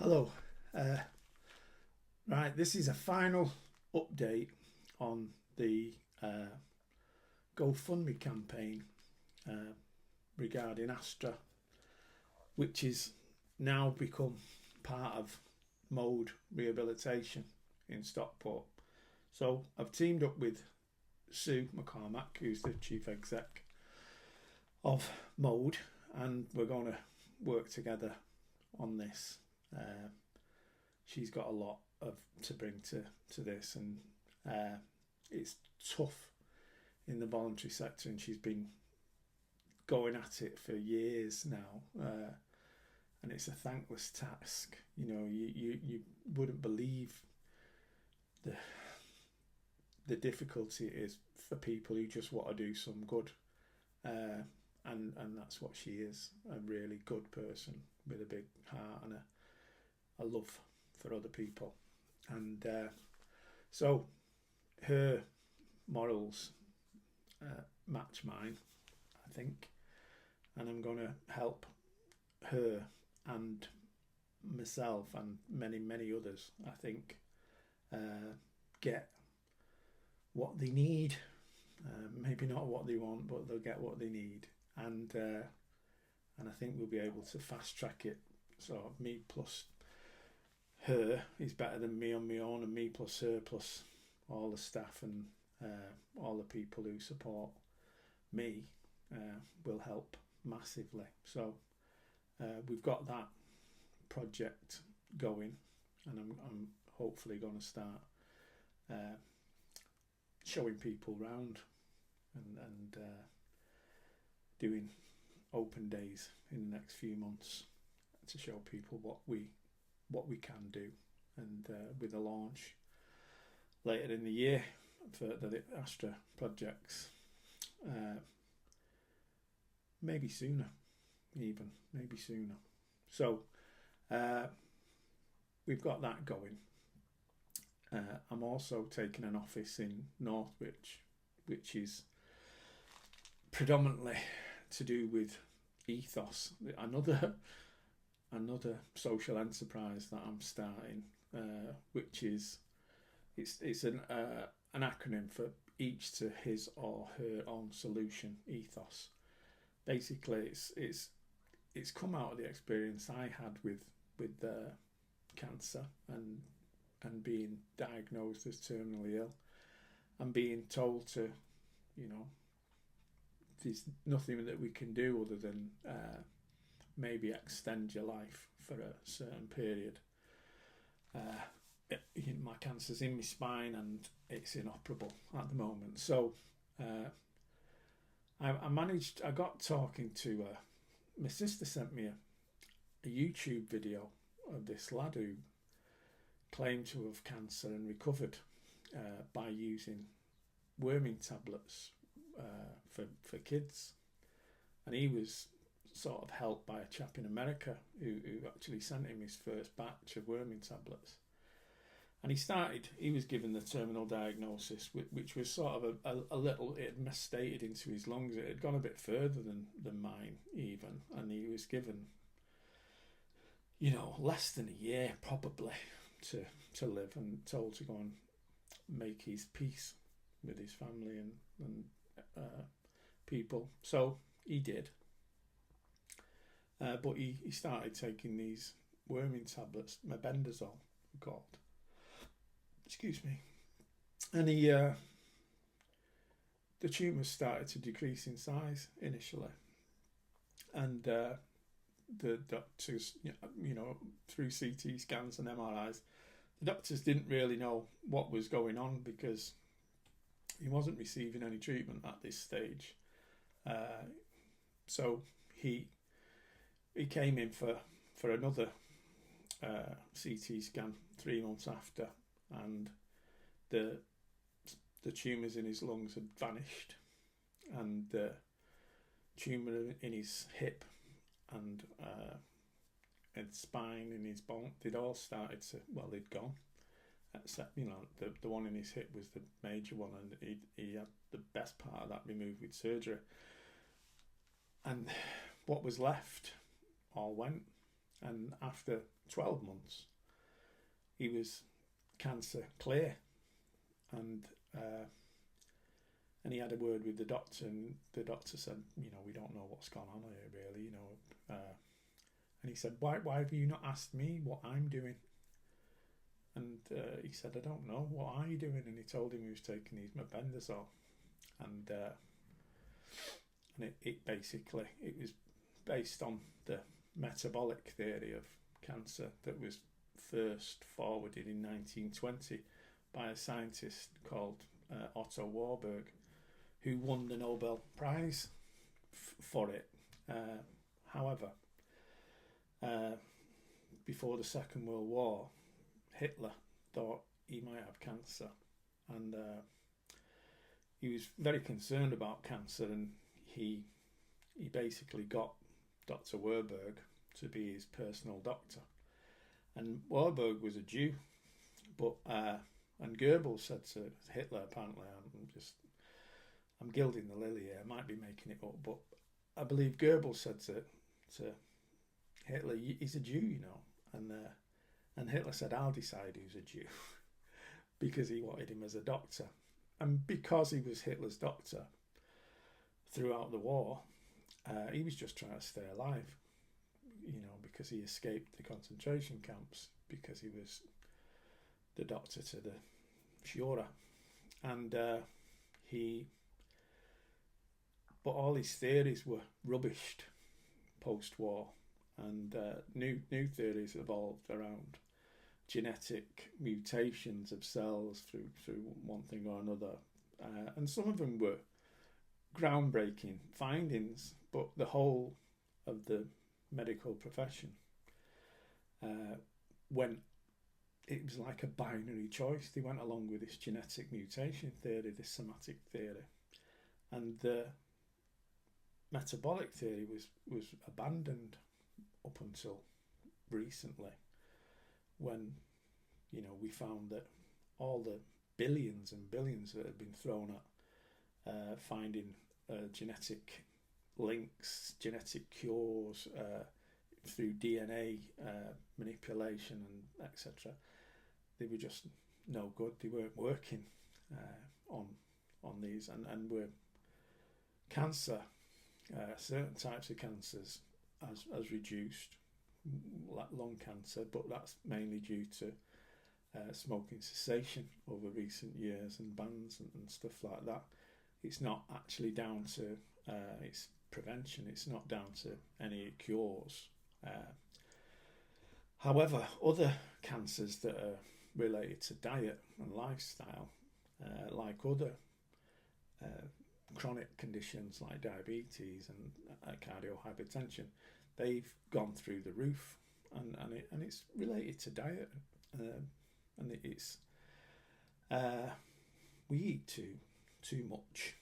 Hello. Uh, right, this is a final update on the GoFundMe campaign uh, regarding Astra, which is now become part of Mode Rehabilitation in Stockport. So I've teamed up with Sue McCormack, who's the chief exec of Mode, and we're going to work together on this. She's got a lot to bring to this, and it's tough in the voluntary sector, and she's been going at it for years now, and it's a thankless task. You wouldn't believe the difficulty it is for people who just want to do some good, and that's what she is, a really good person with a big heart and a love for other people. And so her morals match mine, I think, and I'm going to help her and myself and many others, I think, get what they need. Maybe not what they want, but they'll get what they need, and I think we'll be able to fast track it. So me plus her is better than me on my own, and me plus her plus all the staff and all the people who support me will help massively. So we've got that project going, and I'm hopefully going to start showing people round and doing open days in the next few months to show people what we can do, and with a launch later in the year for the Astra projects, maybe sooner. So we've got that going. I'm also taking an office in Northwich, which is predominantly to do with Ethos, another social enterprise that I'm starting, which is it's an acronym for each to his or her own solution. Ethos. Basically, it's come out of the experience I had with cancer and being diagnosed as terminally ill, and being told to, there's nothing that we can do other than maybe extend your life for a certain period. My cancer's in my spine and it's inoperable at the moment. So I got talking to my sister sent me a YouTube video of this lad who claimed to have cancer and recovered by using worming tablets for kids, and he was sort of helped by a chap in America who actually sent him his first batch of worming tablets. And he was given the terminal diagnosis, which was sort of a little, it had misstated into his lungs. It had gone a bit further than mine even, and he was given, less than a year probably to live, and told to go and make his peace with his family and people. So he did. But he started taking these worming tablets, mebendazole called. Excuse me. And the tumours started to decrease in size initially. And the doctors, through CT scans and MRIs, the doctors didn't really know what was going on because he wasn't receiving any treatment at this stage. So he came in for another CT scan 3 months after, and the tumours in his lungs had vanished, and the tumour in his hip and spine, in his bone, they'd all started to, they'd gone. Except, the one in his hip was the major one, and he had the best part of that removed with surgery. And what was left all went. And after 12 months, he was cancer clear, and he had a word with the doctor, and the doctor said, you know, we don't know what's gone on here really, you know. And he said, why have you not asked me what I'm doing? And he said, I don't know, what are you doing? And he told him he was taking his mebendazole, and it basically, it was based on the metabolic theory of cancer that was first forwarded in 1920 by a scientist called Otto Warburg, who won the Nobel Prize for it. However, before the Second World War, Hitler thought he might have cancer, and he was very concerned about cancer, and he basically got Dr. Warburg to be his personal doctor. And Warburg was a Jew, but and Goebbels said to Hitler, apparently, I'm gilding the lily here, I might be making it up, but I believe Goebbels said to Hitler, he's a Jew, you know, and Hitler said, I'll decide who's a Jew, because he wanted him as a doctor. And because he was Hitler's doctor throughout the war, he was just trying to stay alive, you know, because he escaped the concentration camps, because he was the doctor to the Führer. And but all his theories were rubbished post-war, and new theories evolved around genetic mutations of cells through one thing or another, and some of them were groundbreaking findings, but the whole of the medical profession went, it was like a binary choice. They went along with this genetic mutation theory, this somatic theory, and the metabolic theory was abandoned up until recently, when, you know, we found that all the billions and billions that had been thrown at finding genetic links, genetic cures through DNA manipulation and etc., they were just no good. They weren't working on these, and were cancer, certain types of cancers has reduced, like lung cancer, but that's mainly due to smoking cessation over recent years and bans and stuff like that. It's not actually down to its prevention. It's not down to any cures. However, other cancers that are related to diet and lifestyle, like other chronic conditions like diabetes and cardio hypertension, they've gone through the roof, and it's related to diet, and it's we eat too much,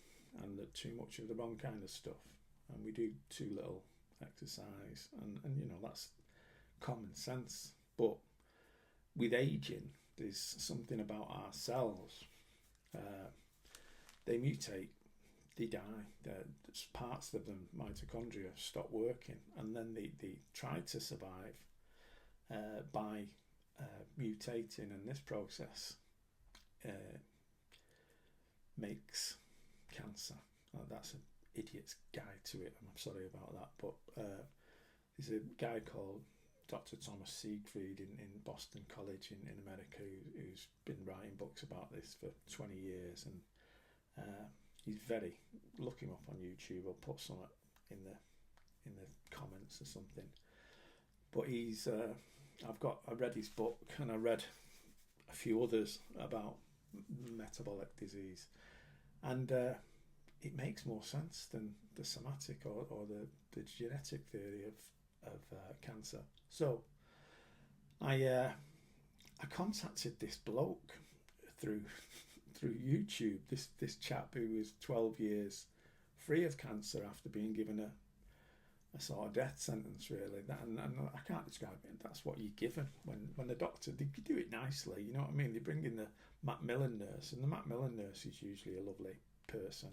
and too much of the wrong kind of stuff, and we do too little exercise, and you know, that's common sense. But with aging, there's something about our cells, they mutate, they die, there's parts of them, mitochondria, stop working, and then they try to survive by mutating, and this process makes cancer. That's an idiot's guide to it, I'm sorry about that, but there's a guy called Dr. Thomas Siegfried in Boston College in America who's been writing books about this for 20 years, and he's very, look him up on YouTube, I'll put some in the comments or something. But he's I read his book, and I read a few others about metabolic disease, and it makes more sense than the somatic or the genetic theory of cancer. So I contacted this bloke through YouTube, this chap who was 12 years free of cancer after being given a sort of death sentence, really. And I can't describe it. That's what you're given when the doctor, they do it nicely, you know what I mean? They bring in the Macmillan nurse, and the Macmillan nurse is usually a lovely person,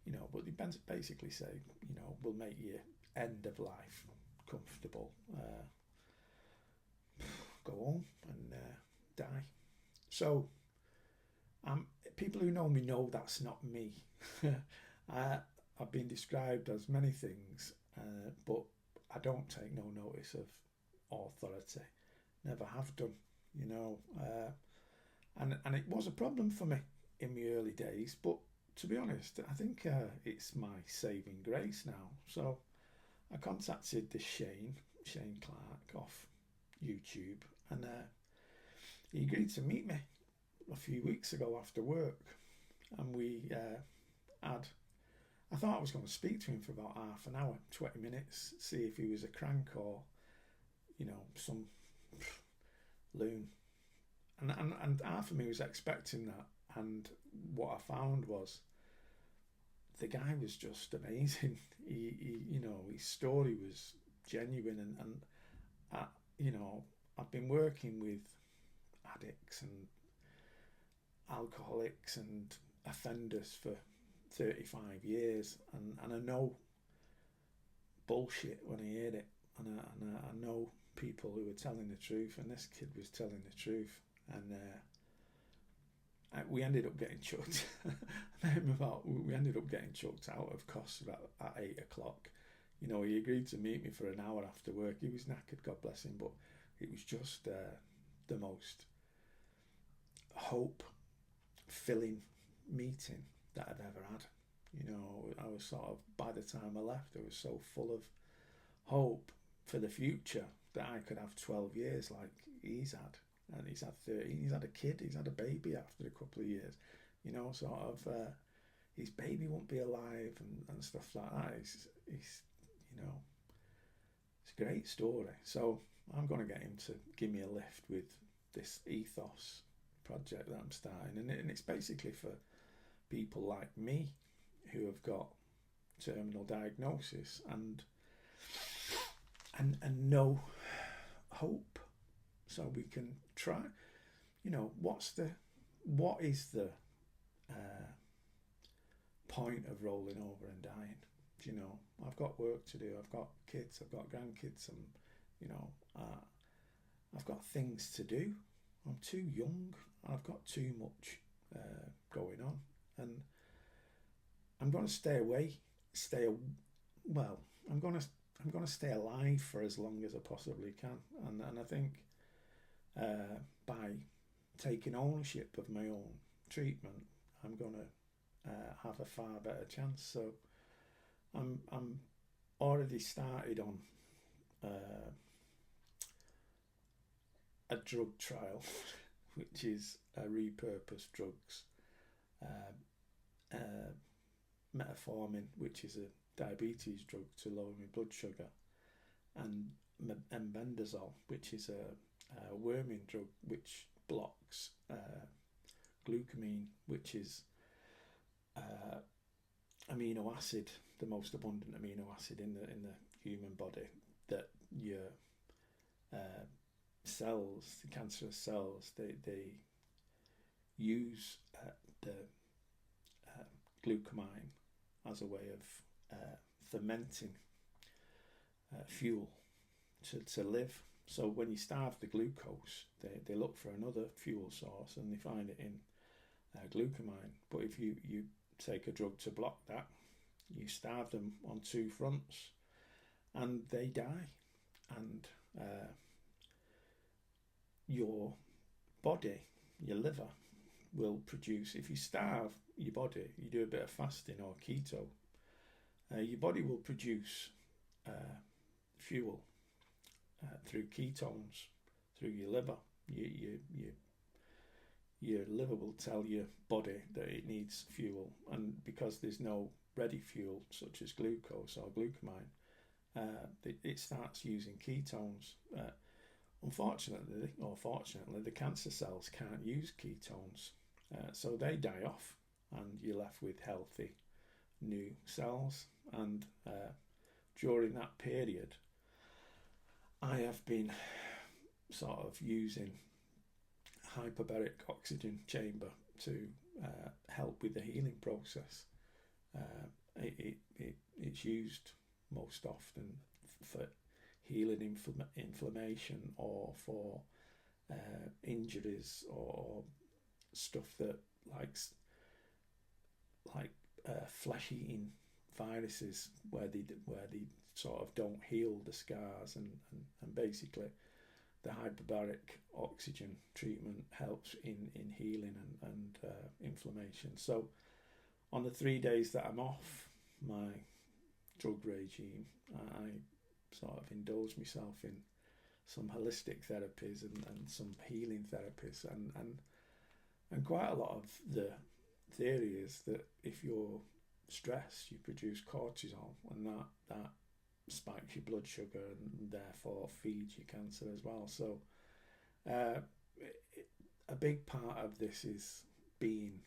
you know, but they basically say, you know, we'll make your end of life comfortable. go home and die. So people who know me know that's not me. I've been described as many things, but I don't take no notice of authority. Never have done, you know. And it was a problem for me in my early days, but to be honest, I think it's my saving grace now. So I contacted this Shane Clark off YouTube, and he agreed to meet me a few weeks ago after work, and we had. I thought I was going to speak to him for about half an hour, 20 minutes, see if he was a crank or, you know, some loon. And half of me was expecting that, and what I found was the guy was just amazing. He you know, his story was genuine, and you know, I've been working with addicts and alcoholics and offenders for 35 years, and I know bullshit when I hear it, and I know people who are telling the truth, and this kid was telling the truth, and we ended up getting chucked. We ended up getting chucked out of Cost about at 8 o'clock. You know, he agreed to meet me for an hour after work. He was knackered, God bless him, but it was just the most hope-filling meeting that I've ever had. You know, I was sort of, by the time I left, I was so full of hope for the future that I could have 12 years like he's had. And he's had 13, he's had a kid, he's had a baby after a couple of years. You know, sort of, his baby won't be alive and stuff like that. He's, you know, it's a great story. So I'm going to get him to give me a lift with this ethos project that I'm starting. And it's basically for people like me who have got terminal diagnosis and no hope. So we can try, you know, what is the point of rolling over and dying? You know, I've got work to do. I've got kids. I've got grandkids. And you know, I've got things to do. I'm too young. I've got too much going on, and I'm going to stay away. I'm going to stay alive for as long as I possibly can, and I think by taking ownership of my own treatment, I'm going to have a far better chance. So I'm already started on a drug trial, which is repurposed drugs, metformin, which is a diabetes drug to lower my blood sugar, and mebendazole, which is a worming drug which blocks glucomine, which is amino acid, the most abundant amino acid in the human body, that your cells, the cancerous cells, they use the glucomine as a way of fermenting fuel to live. So when you starve the glucose, they look for another fuel source, and they find it in glucomine. But if you take a drug to block that, you starve them on two fronts, and they die. And your body, your liver, will produce, if you starve your body, you do a bit of fasting or keto, your body will produce fuel through ketones, through your liver. Your liver will tell your body that it needs fuel, and because there's no ready fuel such as glucose or glucomine, it starts using ketones. Unfortunately or fortunately, the cancer cells can't use ketones, so they die off, and you're left with healthy new cells. And during that period, I have been sort of using hyperbaric oxygen chamber to help with the healing process. It's used most often for healing inflammation, or for injuries or stuff that like flesh-eating viruses where they sort of don't heal the scars, and basically the hyperbaric oxygen treatment helps in healing and inflammation. So on the 3 days that I'm off my drug regime, I sort of indulge myself in some holistic therapies and some healing therapies, and quite a lot of the theory is that if you're stressed, you produce cortisol, and that spikes your blood sugar and therefore feeds your cancer as well. So a big part of this is being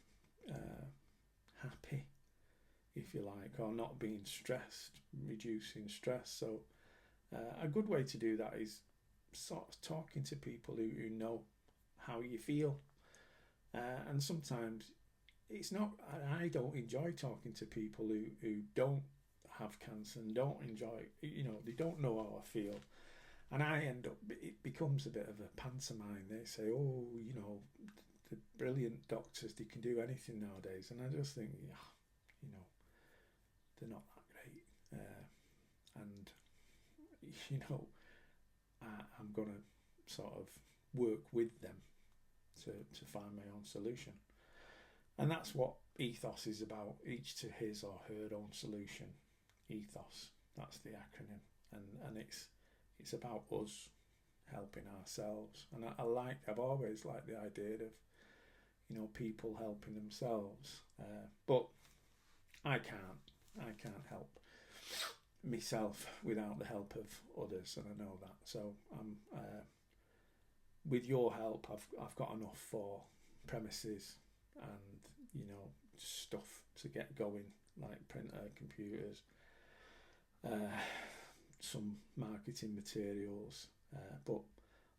happy, if you like, or not being stressed, reducing stress. So a good way to do that is sort of talking to people who know how you feel, and sometimes it's not, I don't enjoy talking to people who don't have cancer and don't enjoy, they don't know how I feel, and I end up, it becomes a bit of a pantomime. They say, oh, the brilliant doctors, they can do anything nowadays, and I just think, yeah, they're not that great, and I'm gonna sort of work with them to find my own solution. And that's what ethos is about, each to his or her own solution. Ethos, that's the acronym, and it's about us helping ourselves. And I've always liked the idea of people helping themselves, but I can't help myself without the help of others, and I know that. So with your help, I've got enough for premises and stuff to get going, like printer, computers, some marketing materials, but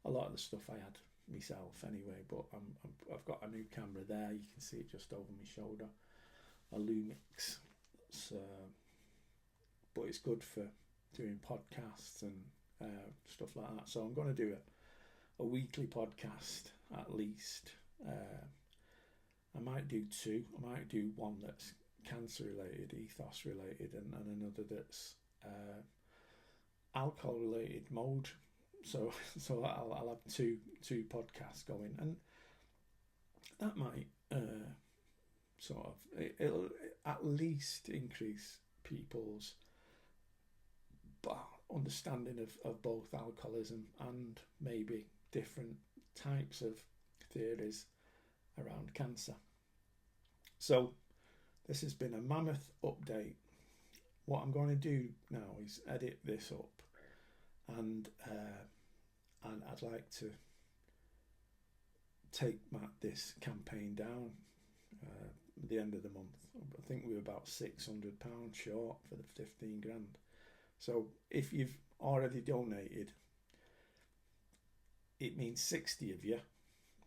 a lot of the stuff I had myself anyway. But I've got a new camera there. You can see it just over my shoulder, a Lumix. But it's good for doing podcasts and stuff like that. So I'm going to do a weekly podcast at least. I might do two. I might do one that's cancer related, ethos related, and another that's alcohol related, mode. So I'll have two podcasts going, and that might it'll at least increase people's understanding of both alcoholism and maybe different types of theories around cancer. So this has been a mammoth update. What I'm going to do now is edit this up, and I'd like to take this campaign down at the end of the month. I think we were about £600 short for the 15 grand. So if you've already donated, it means 60 of you,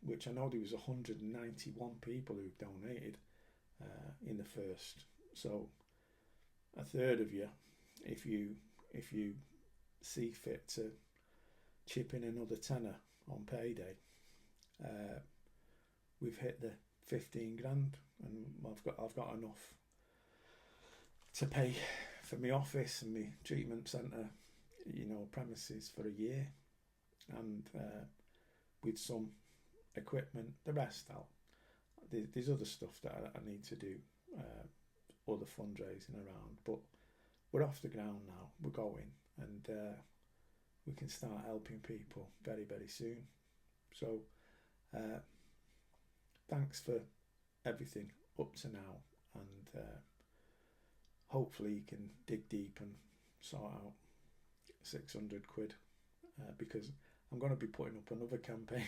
which I know there was 191 people who donated in the first. So a third of you, if you see fit to chip in another tenner on payday, we've hit the 15 grand, and I've got enough to pay for my office and my treatment centre, premises for a year, and with some equipment, the rest there's other stuff that I need to do, other fundraising around, but we're off the ground now, we're going, and we can start helping people very, very soon. So thanks for everything up to now, and hopefully you can dig deep and sort out 600 quid, because I'm going to be putting up another campaign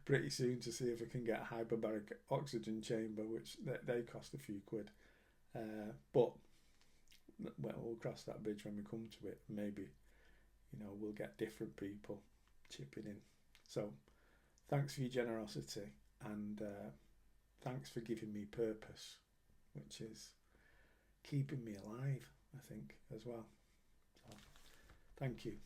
pretty soon to see if I can get a hyperbaric oxygen chamber, which they cost a few quid, but we'll cross that bridge when we come to it. Maybe we'll get different people chipping in. So thanks for your generosity, and thanks for giving me purpose, which is keeping me alive, I think, as well. So thank you.